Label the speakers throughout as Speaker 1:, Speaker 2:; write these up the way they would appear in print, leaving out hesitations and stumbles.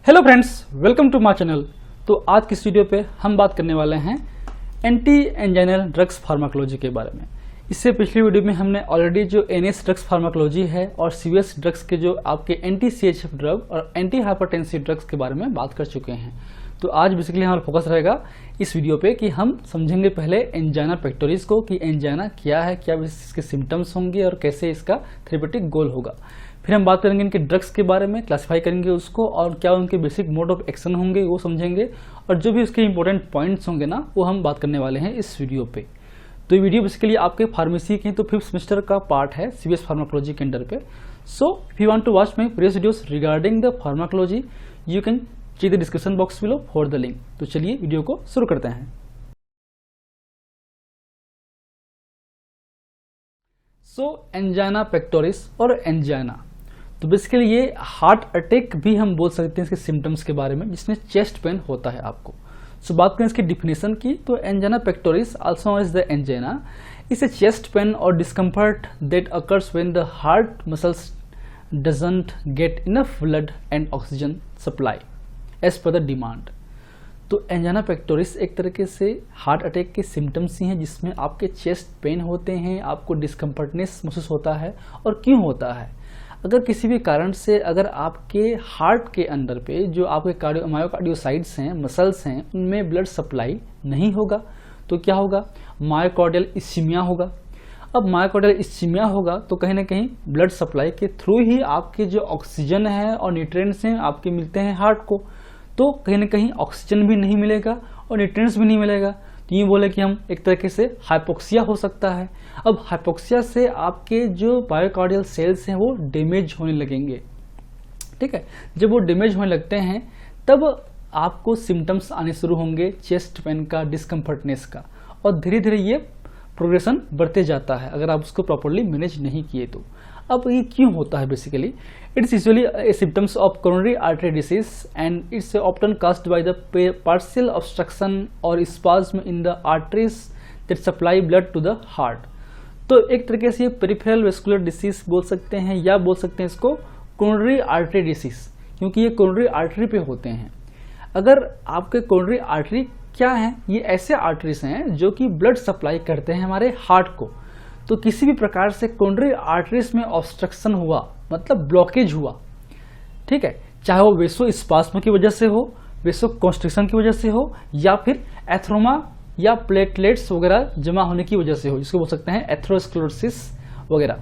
Speaker 1: Hello friends, welcome to my channel. तो आज की इस वीडियो पे हम बात करने वाले हैं एंटी एंजाइनल ड्रग्स फार्माकोलॉजी के बारे में। इससे पिछली वीडियो में हमने ऑलरेडी जो एनएस ड्रग्स फार्माकोलॉजी है और सीवीएस ड्रग्स के जो आपके एंटी सीएचएफ ड्रग और एंटी हाइपरटेंसिव ड्रग्स के बारे में बात कर चुके हैं। तो आज बेसिकली हमारा फोकस रहेगा इस वीडियो पे कि हम समझेंगे पहले एंजाइना पेक्टोरिस को कि एंजाइना क्या है, क्या इसके सिम्टम्स होंगे और कैसे इसका थेरेपेटिक गोल होगा। फिर हम बात करेंगे इनके ड्रग्स के बारे में, क्लासिफाई करेंगे उसको और क्या उनके बेसिक मोड ऑफ एक्शन होंगे वो समझेंगे, और जो भी उसके इंपॉर्टेंट पॉइंट्स होंगे ना वो हम बात करने वाले हैं इस वीडियो पे। तो ये वीडियो बेसिकली आपके फार्मेसी के तो 5th सेमेस्टर का पार्ट है सीवीएस फार्माकोलॉजी के अंडर पे। So if you want to watch my previous videos regarding the pharmacology you can check the description box below for the link. तो चलिए video को शुरू करते हैं। सो एंजाइना पेक्टोरिस और एंजाइना, तो बेसिकली ये हार्ट अटैक भी हम बोल सकते हैं इसके सिम्टम्स के बारे में, जिसमें चेस्ट पेन होता है आपको। सो बात करें इसकी डिफिनेशन की तो angina pectoris also known as the angina is a chest pain or discomfort that occurs when the heart muscles doesn't get enough blood and oxygen supply as per the demand. तो angina pectoris एक तरीके से heart attack के symptoms ही हैं, जिसमें आपके chest pain होते हैं, आपको डिस्कम्फर्टनेस महसूस होता है। और क्यों होता है? अगर किसी भी कारण से अगर आपके हार्ट के अंदर पे जो आपके मायोकार्डियोसाइट्स हैं, मसल्स हैं, उनमें ब्लड सप्लाई नहीं होगा तो क्या होगा? मायोकार्डियल इस्कीमिया होगा। अब मायोकार्डियल इस्कीमिया होगा तो कहीं ना कहीं ब्लड सप्लाई के थ्रू ही आपके जो ऑक्सीजन है और न्यूट्रिएंट्स हैं आपके मिलते हैं हार्ट को, तो कहीं ना कहीं ऑक्सीजन भी नहीं मिलेगा और न्यूट्रिएंट्स भी नहीं मिलेगा। तो ये बोले कि हम एक तरीके से हाइपोक्सिया हो सकता है। अब हाइपोक्सिया से आपके जो मायोकार्डियल सेल्स हैं वो डैमेज होने लगेंगे। ठीक है, जब वो डैमेज होने लगते हैं तब आपको सिम्टम्स आने शुरू होंगे चेस्ट पेन का, डिस्कम्फर्टनेस का, और धीरे धीरे ये प्रोग्रेशन बढ़ते जाता है अगर आप उसको प्रॉपरली मैनेज नहीं किए तो। अब ये क्यों होता है? Basically it's usually symptoms of coronary artery disease and it's often caused by the partial obstruction or spasm in the arteries that supply blood to the heart. तो एक तरीके से ये पेरिफेरल वेस्कुलर डिसीज बोल सकते हैं या बोल सकते हैं इसको कोरोनरी आर्टरी डिसीज, क्योंकि ये कोरोनरी आर्टरी पे होते हैं। अगर आपके कोरोनरी आर्टरी क्या है? ये ऐसे आर्टरीज हैं जो कि ब्लड सप्लाई करते हैं हमारे हार्ट को। तो किसी भी प्रकार से कोरोनरी आर्टरीज में ऑब्स्ट्रक्शन हुआ मतलब ब्लॉकेज हुआ, ठीक है, चाहे वो वेसोस्पाज्म की वजह से हो, वेसोकॉन्स्ट्रिक्शन की वजह से हो, या फिर एथ्रोमा या प्लेटलेट्स वगैरह जमा होने की वजह से हो, जिसको बोल सकते हैं एथेरोस्क्लेरोसिस वगैरह।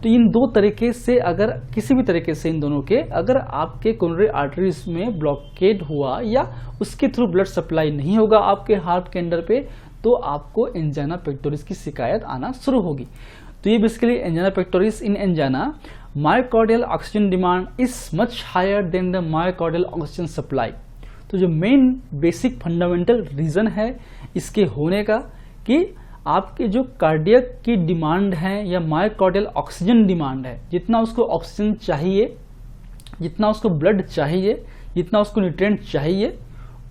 Speaker 1: तो इन दो तरीके से अगर किसी भी तरीके से इन दोनों के अगर आपके कोरोनरी आर्टरीज में ब्लॉकेड हुआ या उसके थ्रू ब्लड सप्लाई नहीं होगा आपके हार्ट के अंदर पे, तो आपको एंजाइना पेक्टोरिस की शिकायत आना शुरू होगी। तो ये basically angina pectoris in angina myocardial oxygen demand is much higher than the myocardial oxygen supply. तो जो मेन बेसिक फंडामेंटल रीजन है इसके होने का कि आपके जो कार्डियक की डिमांड है या मायोकार्डियल ऑक्सीजन डिमांड है, जितना उसको ऑक्सीजन चाहिए, जितना उसको ब्लड चाहिए, जितना उसको न्यूट्रिएंट चाहिए,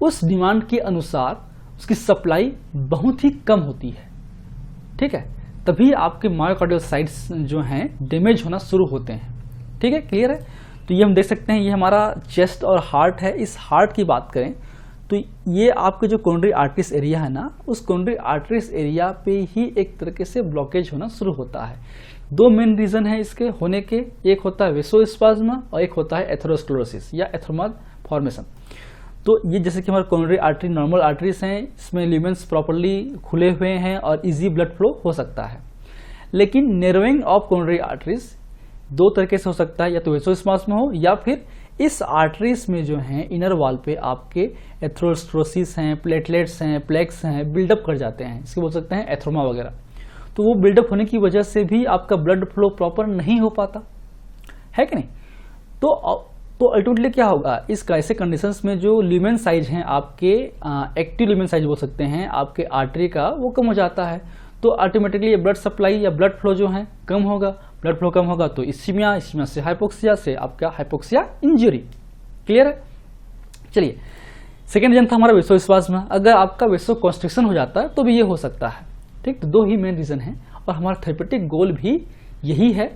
Speaker 1: उस डिमांड के अनुसार उसकी सप्लाई बहुत ही कम होती है। ठीक है, तभी आपके मायोकार्डियल साइट्स जो हैं डैमेज होना शुरू होते हैं। ठीक है, क्लियर है? तो ये हम देख सकते हैं, ये हमारा चेस्ट और हार्ट है। इस हार्ट की बात करें तो ये आपके जो कोरोनरी आर्टरीज एरिया है ना, उस कोरोनरी आर्टरीज एरिया पे ही एक तरीके से ब्लॉकेज होना शुरू होता है। दो मेन रीजन है इसके होने के, एक होता है वेसोस्पाज्म और एक होता है एथेरोस्क्लेरोसिस या एथ्रोमा फॉर्मेशन। तो ये जैसे कि हमारे कोरोनरी आर्टरी नॉर्मल आर्टरीज हैं, इसमें ल्यूमेन्स प्रॉपर्ली खुले हुए हैं और इजी ब्लड फ्लो हो सकता है। लेकिन नैरोइंग ऑफ कोरोनरी आर्टरीज दो तरीके से हो सकता है, या तो वेसोस्पाज्म हो या फिर इस आर्टरीज में जो है इनर वॉल पे आपके एथेरोस्क्लेरोसिस हैं, प्लेटलेट्स हैं, प्लेक्स हैं, बिल्डअप कर जाते हैं, इसको बोल सकते हैं एथ्रोमा वगैरह। तो वो बिल्डअप होने की वजह से भी आपका ब्लड फ्लो प्रॉपर नहीं हो पाता है कि नहीं? तो अल्टीमेटली क्या होगा इस ऐसे कंडीशंस में जो ल्यूमेन साइज हैं आपके एक्टिव ल्यूमेन साइज बोल सकते हैं आपके आर्टरी का, वो कम हो जाता है। तो अल्टीमेटली ब्लड सप्लाई या ब्लड फ्लो जो है कम होगा। ब्लड फ्लो कम होगा तो इस्कीमिया, इस्कीमिया से हाइपोक्सिया, से आपका हाइपोक्सिया इंजरी। क्लियर है? चलिए, सेकेंड रीजन था हमारा वेसोस्पाज्म। अगर आपका वेसोकॉन्स्ट्रिक्शन हो जाता है तो भी ये हो सकता है। ठीक, तो दो ही मेन रीजन है और हमारा थेरेपेटिक गोल भी यही है,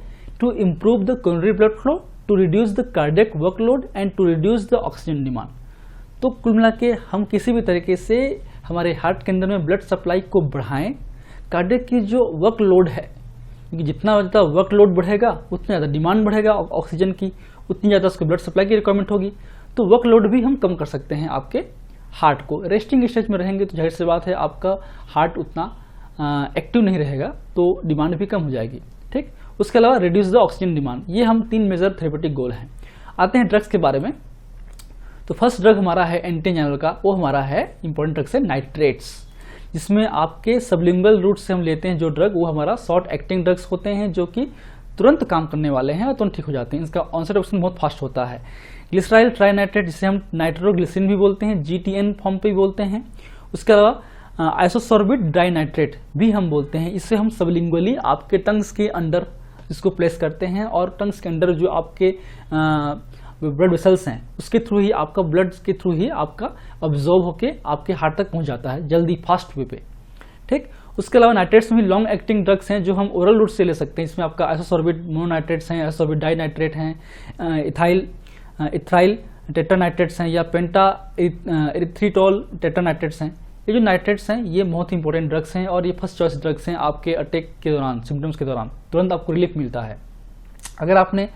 Speaker 1: to improve the coronary blood flow to reduce the cardiac workload and to reduce the oxygen demand. तो कुल मिला के हम किसी भी तरीके से हमारे हार्ट के अंदर में ब्लड सप्लाई को बढ़ाएं। कार्डियक की जो वर्कलोड है, क्योंकि जितना ज़्यादा वर्कलोड बढ़ेगा उतना ज़्यादा डिमांड बढ़ेगा ऑक्सीजन की, उतनी ज़्यादा उसको ब्लड सप्लाई की रिक्वायरमेंट होगी। तो वर्कलोड भी हम कम कर सकते हैं आपके हार्ट को। रेस्टिंग स्टेज में रहेंगे तो जाहिर सी बात है आपका हार्ट उतना एक्टिव नहीं रहेगा, तो डिमांड भी कम हो जाएगी। ठीक, उसके अलावा रिड्यूस द ऑक्सीजन डिमांड, ये हम 3 मेजर थेरेपेटिक गोल हैं। आते हैं ड्रग्स के बारे में। तो फर्स्ट ड्रग हमारा है एंटी एंजाइनल का, वो हमारा है इंपॉर्टेंट ड्रग्स है नाइट्रेट्स, जिसमें आपके सबलिंगुअल रूट से हम लेते हैं जो ड्रग, वो हमारा शॉर्ट एक्टिंग ड्रग्स होते हैं जो कि तुरंत काम करने वाले हैं और तुरंत ठीक हो जाते हैं। इसका ऑनसेट ऑक्शन बहुत फास्ट होता है। ग्लिसराइल ट्राइनाइट्रेट, जिसे हम नाइट्रोग्लिसरीन भी बोलते हैं, GTN फॉर्म पे भी बोलते हैं। उसके अलावा आइसोसॉर्बिट डाइनाइट्रेट भी हम बोलते हैं। इससे हम सबलिंगुअली आपके टंग्स के अंडर इसको प्लेस करते हैं और टंग्स के अंदर जो आपके ब्लड वेसल्स हैं उसके थ्रू ही आपका ब्लड के थ्रू ही आपका अब्जॉर्ब होके आपके हार्ट तक पहुंच जाता है जल्दी, फास्ट वे पे। ठीक, उसके अलावा नाइट्रेट्स में भी लॉन्ग एक्टिंग ड्रग्स हैं जो हम ओरल रूट से ले सकते हैं। इसमें आपका आइसोसॉर्बिट मोनोनाइट्रेट्स हैं, आइसोसॉर्बिट डाइनाइट्रेट हैं, इथाइल टेट्रानाइट्रेट्स हैं या पेंटा इरिथ्रिटोल टेट्रानाइट्रेट्स हैं। ये जो नाइट्रेट्स हैं ये बहुत इंपॉर्टेंट ड्रग्स हैं और ये फर्स्ट चॉइस ड्रग्स हैं आपके अटैक के दौरान, सिम्टम्स के दौरान तुरंत आपको रिलीफ मिलता है। अगर आपने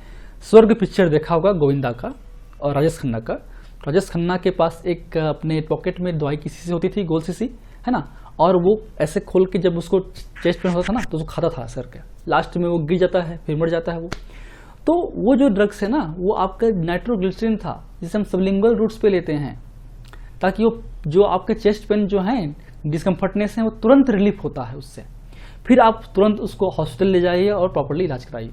Speaker 1: स्वर्ग पिक्चर देखा होगा गोविंदा का और राजेश खन्ना का, राजेश खन्ना के पास एक अपने पॉकेट में दवाई की शीशी होती थी, गोल शीशी, है ना, और वो ऐसे खोल के जब उसको चेस्ट पेन होता था ना तो उसको खाता था सर के, लास्ट में वो गिर जाता है, फिर मर जाता है वो। तो वो जो ड्रग्स है ना वो आपका नाइट्रोग्लिसरीन था, जिसे हम सबलिंगुअल रूट्स पे लेते हैं ताकि वो जो आपके चेस्ट पेन जो है डिस्कम्फर्टनेस है वो तुरंत रिलीफ होता है उससे, फिर आप तुरंत उसको हॉस्पिटल ले जाइए और प्रॉपर्ली इलाज कराइए।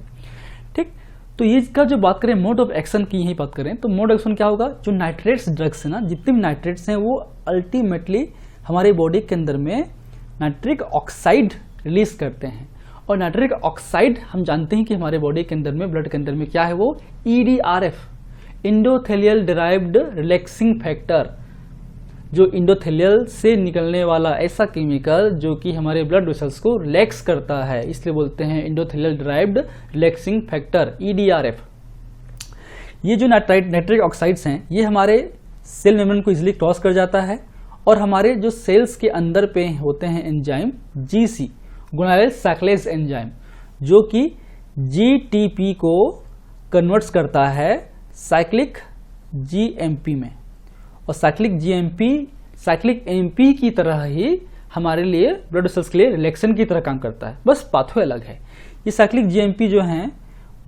Speaker 1: ठीक, तो ये इसका जो बात करें मोड ऑफ एक्शन की, यही बात करें तो मोड ऑफ एक्शन क्या होगा, जो नाइट्रेट्स ड्रग्स है ना, जितने भी नाइट्रेट्स हैं वो अल्टीमेटली हमारे बॉडी के अंदर में नाइट्रिक ऑक्साइड रिलीज करते हैं। और नाइट्रिक ऑक्साइड हम जानते हैं कि हमारे बॉडी के अंदर में, ब्लड के अंदर में क्या है, वो EDRF, endothelial derived relaxing factor, जो इंडोथेलियल से निकलने वाला ऐसा केमिकल जो कि हमारे ब्लड वेसल्स को रिलैक्स करता है, इसलिए बोलते हैं endothelial derived relaxing factor EDRF। ये जो नाइट्रिक ऑक्साइड्स हैं ये हमारे सेल मेम्ब्रेन को इजीली क्रॉस कर जाता है और हमारे जो सेल्स के अंदर पे होते हैं एंजाइम GC, गुआनिल साइक्लेज एंजाइम, जो कि GTP को कन्वर्ट्स करता है साइक्लिक GMP में, और साइक्लिक MP की तरह ही हमारे लिए ब्लड वेसल्स के लिए रिलैक्सेशन की तरह काम करता है, बस पाथवे अलग है। ये साइक्लिक GMP जो है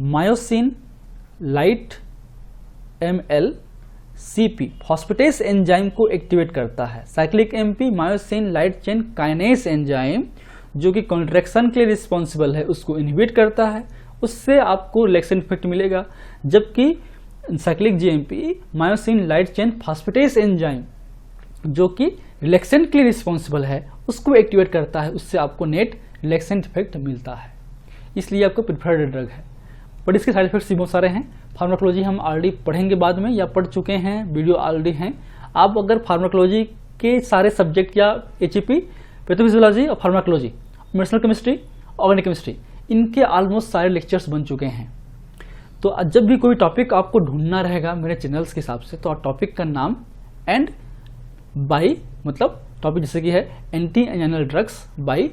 Speaker 1: myosin light MLCP phosphatase enzyme को एक्टिवेट करता है। Cyclic MP myosin light chain kinase enzyme जो कि कॉन्ट्रैक्शन के लिए रिस्पॉन्सिबल है उसको इनहिबिट करता है, उससे आपको रिलैक्सेशन इफेक्ट मिलेगा। जबकि cyclic GMP myosin light chain phosphatase enzyme जो कि रिलैक्सेंट के लिए रिस्पॉन्सिबल है उसको एक्टिवेट करता है, उससे आपको नेट रिलैक्सेंट इफेक्ट मिलता है, इसलिए आपको प्रिफर्ड ड्रग है। बट इसके साइड इफेक्ट्स भी बहुत सारे हैं। फार्माकोलॉजी हम ऑलरेडी पढ़ेंगे बाद में या पढ़ चुके हैं, वीडियो ऑलरेडी हैं। आप अगर फार्माकोलॉजी के सारे सब्जेक्ट या HEP, पैथोफिजियोलॉजी और pharmacology, medicinal chemistry, organic chemistry, इनके ऑलमोस्ट सारे लेक्चर्स बन चुके हैं। तो जब भी कोई टॉपिक आपको ढूंढना रहेगा मेरे चैनल्स के हिसाब से, तो टॉपिक का नाम एंड बाई, मतलब टॉपिक जैसे कि है anti anginal drugs by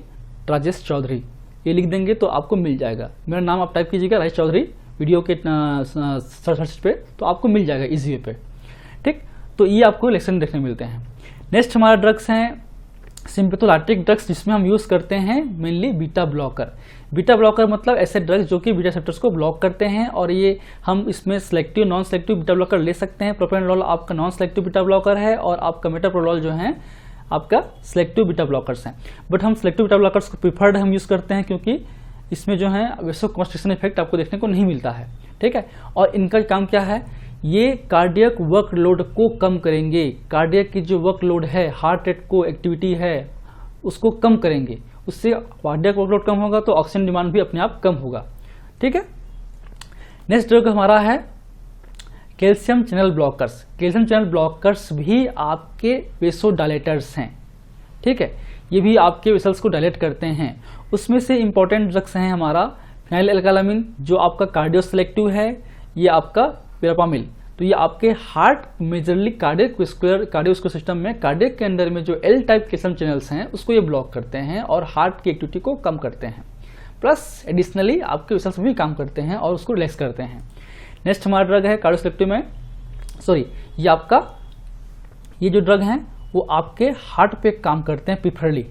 Speaker 1: Rajesh Chaudhary, ये लिख देंगे तो आपको मिल जाएगा। मेरा नाम आप टाइप कीजिएगा राजेश चौधरी वीडियो के सर्च पे, तो आपको मिल जाएगा इजी वे पे। ठीक, तो ये आपको लेक्चर देखने मिलते हैं। नेक्स्ट हमारा ड्रग्स हैं सिम्पैथोलैक्टिक ड्रग्स, जिसमें हम यूज करते हैं mainly beta blocker. Beta blocker मतलब ऐसे ड्रग्स जो कि बीटा रिसेप्टर्स को ब्लॉक करते हैं, और ये हम इसमें selective non selective beta blocker ले सकते हैं। प्रोप्रानोलोल आपका नॉन सिलेक्टिव बीटा ब्लॉकर है और आपका मेटाप्रोलोल जो है आपका सिलेक्टिव बीटा ब्लॉकर्स हैं। बट हम सिलेक्टिव बीटा ब्लॉकर्स को प्रीफर्ड हम यूज करते हैं क्योंकि इसमें जो है वैसो कॉन्स्ट्रिक्शन इफेक्ट आपको देखने को नहीं मिलता है। ठीक है, और इनका काम क्या है, ये कार्डियक वर्कलोड को कम करेंगे। कार्डियक की जो वर्कलोड है, हार्ट रेट को एक्टिविटी है, उसको कम करेंगे। उससे कार्डियक वर्कलोड कम होगा तो ऑक्सीजन डिमांड भी अपने आप कम होगा। ठीक है, नेक्स्ट ड्रग हमारा है calcium channel blockers. Calcium channel blockers भी आपके वेसोडायलेटर्स हैं। ठीक है, ये भी आपके वेसल्स को डायलेट करते हैं। उसमें से इंपॉर्टेंट ड्रग्स हैं हमारा फिनाइल एल्कालामिन जो आपका कार्डियो सिलेक्टिव है, ये आपका वेरापामिल, तो ये आपके हार्ट मेजरली कार्डियोवास्कुलर सिस्टम में कार्डियक के अंदर में जो एल टाइप कैल्शियम चैनल्स हैं उसको ये ब्लॉक करते हैं और हार्ट की एक्टिविटी को कम करते हैं, प्लस एडिशनली आपके वेसल्स में भी काम करते हैं और उसको रिलैक्स करते हैं। नेक्स्ट हमारा ड्रग है कार्डियोसेलेक्टिव में, सॉरी ये आपका ये जो ड्रग हैं वो आपके हार्ट पे काम करते हैं प्रिफरली,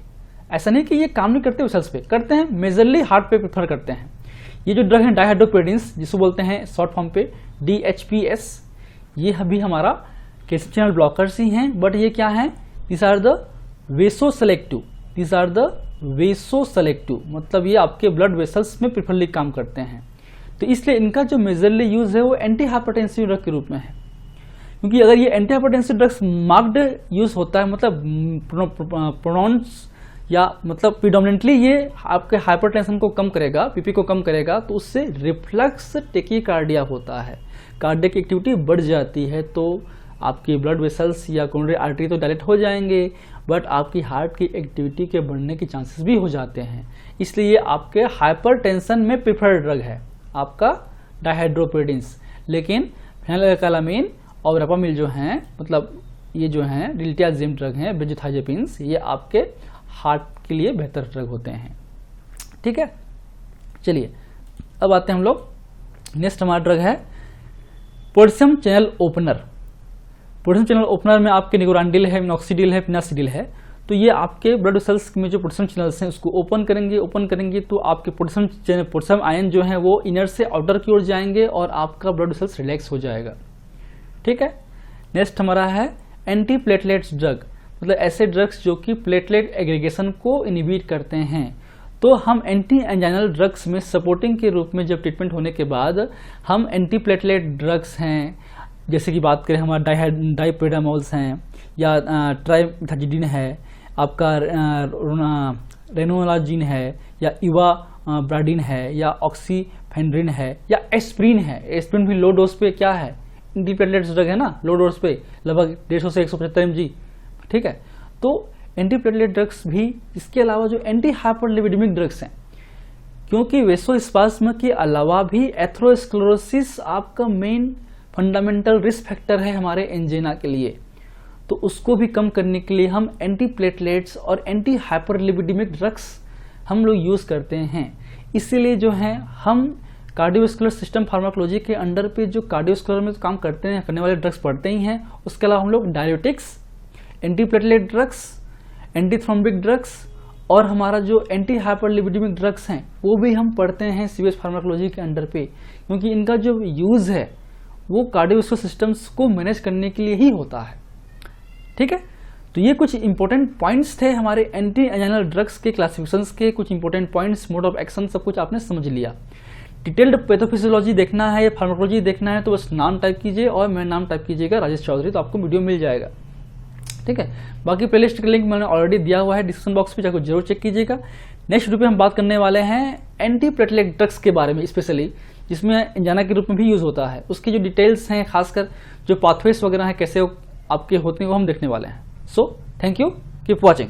Speaker 1: ऐसा नहीं कि ये काम नहीं करते वेसल्स पे, करते हैं, मेजरली हार्ट पे प्रिफर करते हैं। ये जो ड्रग है डायहाइड्रोपेरिड्स जिसको बोलते हैं शॉर्ट फॉर्म पे DHPS, ये भी हमारा कैल्शियम चैनल ब्लॉकर्स ही हैं, बट ये क्या है, this are the vasoselective, this are the vasoselective, मतलब ये आपके ब्लड वेसल्स में प्रिफरली काम करते हैं। तो इसलिए इनका जो मेजरली यूज है वो एंटी हाइपरटेंसिव ड्रग के रूप में है, क्योंकि अगर ये anti hypertensive drugs marked use होता है, मतलब प्रोनाउंस या मतलब प्रिडोमिनेंटली ये आपके हाइपरटेंशन को कम करेगा, पीपी को कम करेगा, तो उससे रिफ्लक्स टेकीकार्डिया होता है, कार्डियक एक्टिविटी बढ़ जाती है, तो आपकी ब्लड वेसल्स या कोरोनरी आर्टरी तो डायलेट हो जाएंगे, बट आपकी हार्ट की एक्टिविटी के बढ़ने के चांसेस भी हो जाते हैं। इसलिए ये आपके हाइपरटेंशन में प्रिफर्ड ड्रग है आपका डायहाइड्रोपेरिड्स। लेकिन फेनिलएल्कालामीन और वेरापामिल जो हैं, मतलब ये जो हैं डिल्टियाज़ेम ड्रग हैं, बेंजोथाइजेपिन्स, ये आपके हार्ट के लिए बेहतर ड्रग होते हैं। ठीक है, चलिए अब आते हैं हम लोग, नेक्स्ट हमारा ड्रग है potassium channel opener. Potassium channel opener में आपके निगोरांडिल है, मिनॉक्सिडिल है, पिनासिडिल है। तो ये आपके ब्लड वेसल्स में जो पोटेशियम चैनल्स हैं उसको ओपन करेंगे तो आपके पोटेशियम आयन जो है वो इनर से आउटर की ओर जाएंगे और आपका ब्लड वेसल्स रिलैक्स हो जाएगा। ठीक है, नेक्स्ट हमारा है एंटी प्लेटलेट्स ड्रग, मतलब ऐसे ड्रग्स जो कि प्लेटलेट एग्रीगेशन को इनहिबिट करते हैं। तो हम एंटी एंजाइनल ड्रग्स में सपोर्टिंग के रूप में जब ट्रीटमेंट होने के बाद हम एंटी प्लेटलेट ड्रग्स हैं, जैसे कि बात करें हमारा डाइप्रेडामोल्स हैं या ट्राइमेथाजिडिन है, आपका रेनोलाजिन है या इवाब्राडिन है या ऑक्सीफेंड्रिन है या एस्प्रिन है। एस्प्रिन भी लो डोज पे क्या है, एंटी प्लेटलेट्स ड्रग है ना, लो डोज पे लगभग 150 से 175 mg। ठीक है, तो एंटी प्लेटलेट ड्रग्स भी, इसके अलावा जो एंटी हाइपरलिपिडेमिक ड्रग्स हैं, क्योंकि वेसोस्पाज्म के अलावा भी एथेरोस्क्लेरोसिस आपका मेन फंडामेंटल रिस्क फैक्टर है हमारे एंजाइना के लिए, तो उसको भी कम करने के लिए हम एंटी प्लेटलेट्स और एंटी हाइपरलिपिडेमिक ड्रग्स हम लोग यूज करते हैं। इसीलिए जो है हम कार्डियोवास्कुलर सिस्टम फार्माकोलॉजी के अंडर पे जो कार्डियोवास्कुलर में काम करने वाले ड्रग्स पढ़ते ही हैं। उसके अलावा हम लोग diuretics, anti platelet drugs, anti thrombic drugs और हमारा जो एंटी हाइपरलिपिडेमिक ड्रग्स हैं वो भी हम पढ़ते हैं सीवीएस फार्माकोलॉजी के अंडर पे, क्योंकि इनका जो यूज है वो कार्डियोवास्कुलर सिस्टम्स को मैनेज करने के लिए ही होता है। ठीक है, तो ये कुछ इंपॉर्टेंट पॉइंट्स थे हमारे एंटी एंजाइनल ड्रग्स के क्लासिफिकेशंस के, कुछ important points, mode of action, सब कुछ आपने समझ लिया। डिटेल्ड पैथोफिजियोलॉजी देखना है या फार्माकोलॉजी देखना है तो बस नाम टाइप कीजिए और मेरा नाम टाइप कीजिएगा राजेश चौधरी, तो आपको वीडियो मिल जाएगा। ठीक है, बाकी प्लेलिस्ट का लिंक मैंने ऑलरेडी दिया हुआ है डिस्क्रिप्शन बॉक्स पे, जाकर जरूर चेक कीजिएगा। नेक्स्ट वीडियो पे हम बात करने वाले हैं एंटी प्लेटलेट ड्रग्स के बारे में, स्पेशली जिसमें एंजाइना के रूप में भी यूज होता है, उसकी जो डिटेल्स हैं, खासकर जो पाथवेज वगैरह हैं कैसे आपके होते हैं वो हम देखने वाले हैं। So thank you, keep watching.